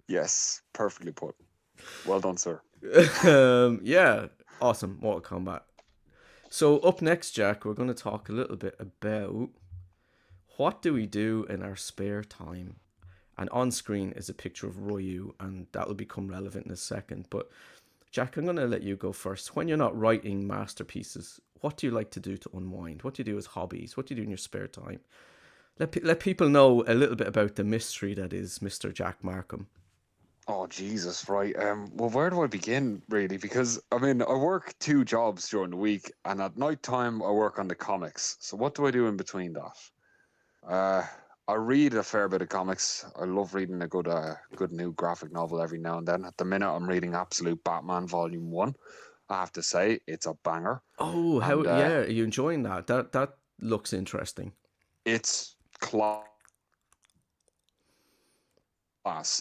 Yes, perfectly put. Well done, sir. Yeah, awesome. Mortal Kombat. So up next, Jack, we're going to talk a little bit about what do we do in our spare time. And on screen is a picture of Ryu, and that will become relevant in a second. But Jack, I'm going to let you go first. When you're not writing masterpieces, what do you like to do to unwind? What do you do as hobbies? What do you do in your spare time? Let people know a little bit about the mystery that is Mr. Jack Markham. Oh Jesus, right. Well, where do I begin, really? Because I mean, I work two jobs during the week, and at night time I work on the comics. So what do I do in between that? Uh, I read a fair bit of comics. I love reading a good new graphic novel every now and then. At the minute, I'm reading Absolute Batman Volume One. I have to say, it's a banger, Oh, how and yeah, are you enjoying that? That looks interesting. it's class.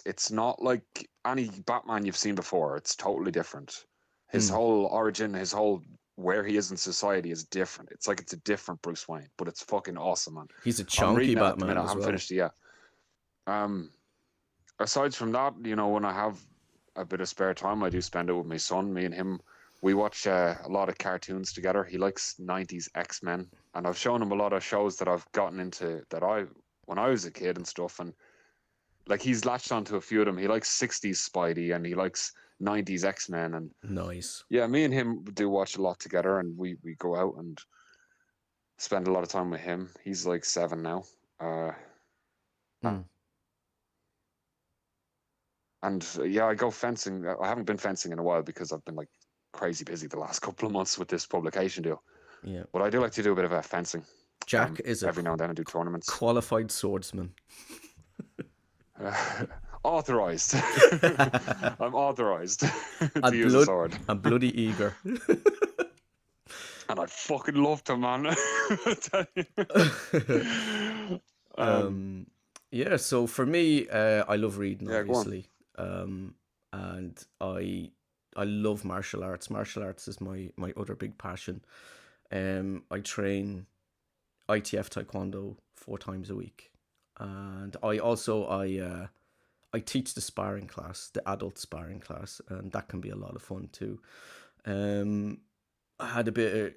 It's not like any Batman you've seen before. It's totally different. His Mm. whole origin, his whole where he is in society is different. It's like it's a different Bruce Wayne, but it's fucking awesome, man. He's a I'm chunky reading it at the Batman minute. I as haven't well. finished it yet. Um, Aside from that, when I have a bit of spare time, I do spend it with my son. Me and him, we watch a lot of cartoons together. He likes 90s X-Men, and I've shown him a lot of shows that I've gotten into that I when I was a kid and stuff. And like he's latched onto a few of them. He likes 60s Spidey and he likes 90s X-Men. And Nice. yeah, me and him do watch a lot together, and we go out and spend a lot of time with him. He's like 7 now. Uh, Mm. and yeah, I go fencing. I haven't been fencing in a while because I've been like crazy busy the last couple of months with this publication deal. Yeah. But I do like to do a bit of fencing. Jack is a Every now and then I do tournaments. qualified swordsman. Authorized. I'm authorized to and use a blood sword. and bloody eager. And I fucking love to, man. I tell you. um, yeah. So for me, I love reading, Yeah, go on. obviously, and I love martial arts. Martial arts is my other big passion. I train ITF Taekwondo 4 times a week, and I teach the sparring class, the adult sparring class, and that can be a lot of fun too. Um, I had a bit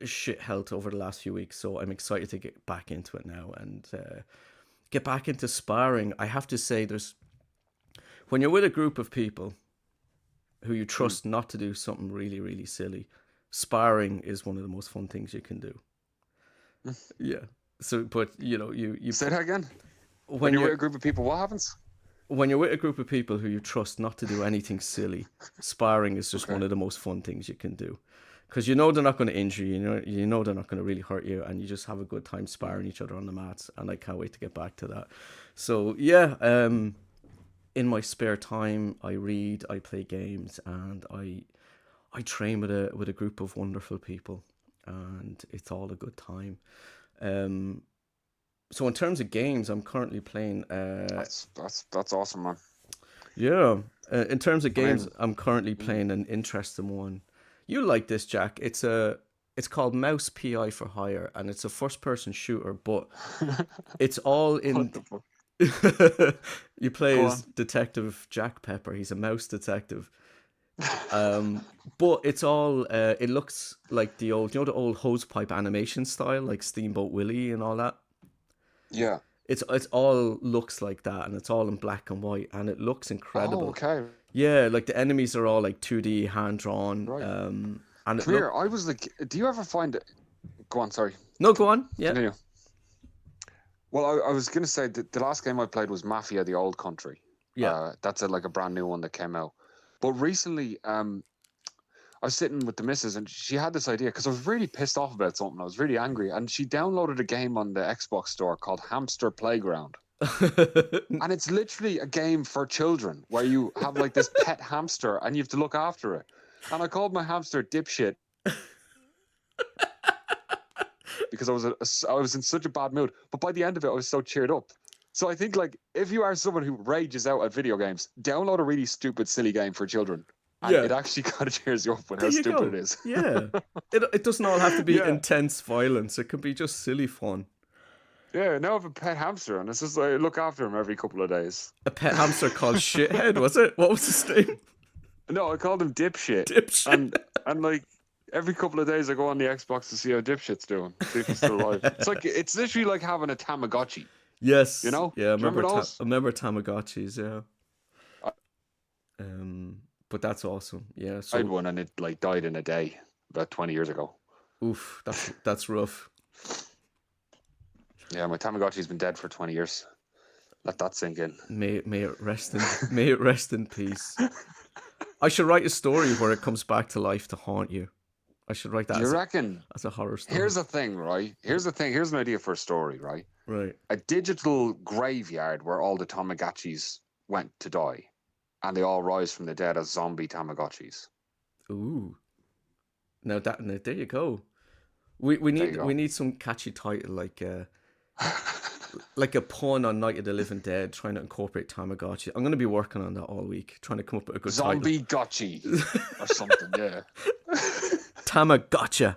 of shit health over the last few weeks, so I'm excited to get back into it now and get back into sparring. I have to say, there's when you're with a group of people who you Mm. trust not to do something really, really silly, sparring is one of the most fun things you can do. Yeah. So, but you Say put that again. When when you're with you're a group of people, what happens? when you're with a group of people who you trust not to do anything silly, sparring is just Okay. one of the most fun things you can do. Because you know they're not going to injure you, you know they're not going to really hurt you, and you just have a good time Mm. sparring each other on the mats. And I can't wait to get back to that. So yeah, in my spare time, I read, I play games, and I train with a group of wonderful people, and it's all a good time. Um, so in terms of games, I'm currently playing. That's awesome, man. Yeah. In terms of I games, mean, I'm currently mm. playing an interesting one. You like this, Jack? It's called Mouse PI for Hire, and it's a first-person shooter, but it's all What in. the fuck? You play Go as on. Detective Jack Pepper. He's a mouse detective. But it's all. It looks like the old hosepipe animation style, like Steamboat Willie and all that. Yeah. It's all looks like that, and it's all in black and white, and it looks Oh, incredible. okay. Yeah, like the enemies are all like 2D hand drawn, Right. and it Come here. look. I was like, do you ever find it? Go on. Sorry. No, go on. Yeah. Continue. Well, I was gonna say that the last game I played was Mafia: The Old Country. Yeah. That's like a brand new one that came out. But recently, I was sitting with the missus and she had this idea because I was really pissed off about something. I was really angry, and she downloaded a game on the Xbox store called Hamster Playground. And it's literally a game for children where you have like this pet hamster and you have to look after it. And I called my hamster dipshit because I was in such a bad mood. But by the end of it, I was so cheered up. So I think like if you are someone who rages out at video games, download a really stupid, silly game for children, and Yeah. it actually kind of cheers you up with There how you stupid it go. is. Yeah. It doesn't all have to be Yeah, intense violence. It can be just silly fun. Yeah, now I have a pet hamster, and it's just like I look after him every couple of days. A pet hamster called Shithead, was it? What was his name? No, I called him Dipshit, Dipshit. and like every couple of days I go on the Xbox to see how Dipshit's doing, see if he's still alive. It's literally like having a Tamagotchi. You Yes, know? yeah, I Do you remember I those? remember Tamagotchis, yeah. I But that's awesome. Yeah, I had so one, and it like died in a day about 20 years ago. oof, that's rough. Yeah, my Tamagotchi's been dead for 20 years. Let that sink in. May it rest in peace. I should write a story where it comes back to life to haunt you. I should write Do that you reckon? as a horror story. Here's the thing, right? Here's the thing. Here's an idea for a story, right? Right. A digital graveyard where all the Tamagotchis went to die, and they all rise from the dead as zombie Tamagotchis. Ooh. Now there you go. There you We go. need some catchy title like a pun on Night of the Living Dead, trying to incorporate Tamagotchi. I'm going to be working on that all week, trying to come up with a good title. Zombie Gotchi or something, yeah. Tamagotcha.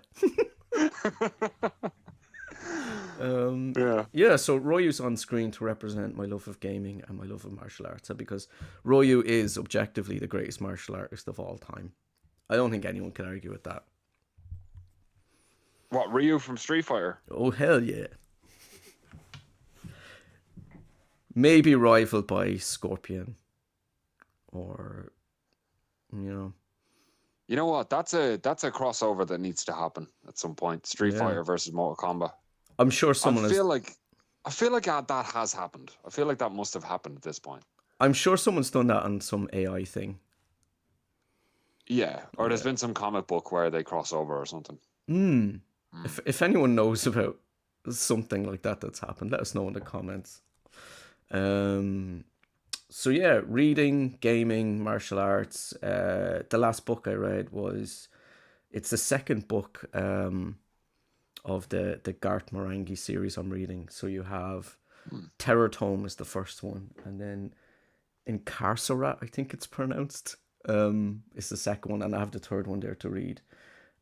Yeah. Yeah, so Royu's on screen to represent my love of gaming and my love of martial arts, because Royu is objectively the greatest martial artist of all time. I don't think anyone can argue with that. What, Ryu from Street Fighter? Oh, hell yeah. Maybe rivaled by Scorpion or, you know, You know what? That's a crossover that needs to happen at some point. Street yeah. Fighter versus Mortal Kombat. I'm sure I someone has. feel like I feel like that has happened. I feel like that must have happened at this point. I'm sure someone's done that on some AI thing. Yeah, or there's Yeah. been some comic book where they cross over or something. If anyone knows about something like that that's happened, let us know in the comments. So yeah, reading, gaming, martial arts. The last book I read it's the second book of the Garth Marenghi series I'm reading. So you have Terror Tome is the first one, and then Incarcerat, I think it's pronounced, is the second one, and I have the third one there to read.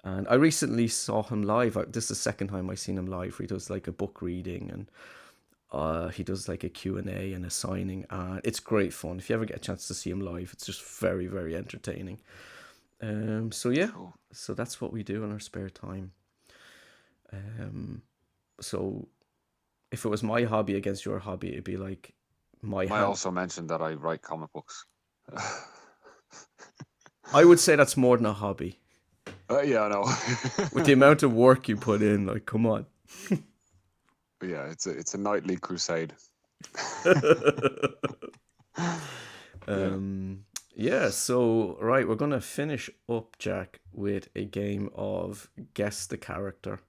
And I recently saw him live. This is the second time I've seen him live. He does like a book reading, and he does like a Q&A and a signing. And it's great fun. If you ever get a chance to see him live, it's just very, very entertaining. So yeah, Cool. so that's what we do in our spare time. So if it was my hobby against your hobby, it'd be like I also mentioned that I write comic books. I would say that's more than a hobby. Yeah, I know. With the amount of work you put in, like, come on. Yeah, it's a nightly crusade. Yeah, so right, we're gonna finish up, Jack, with a game of guess the character.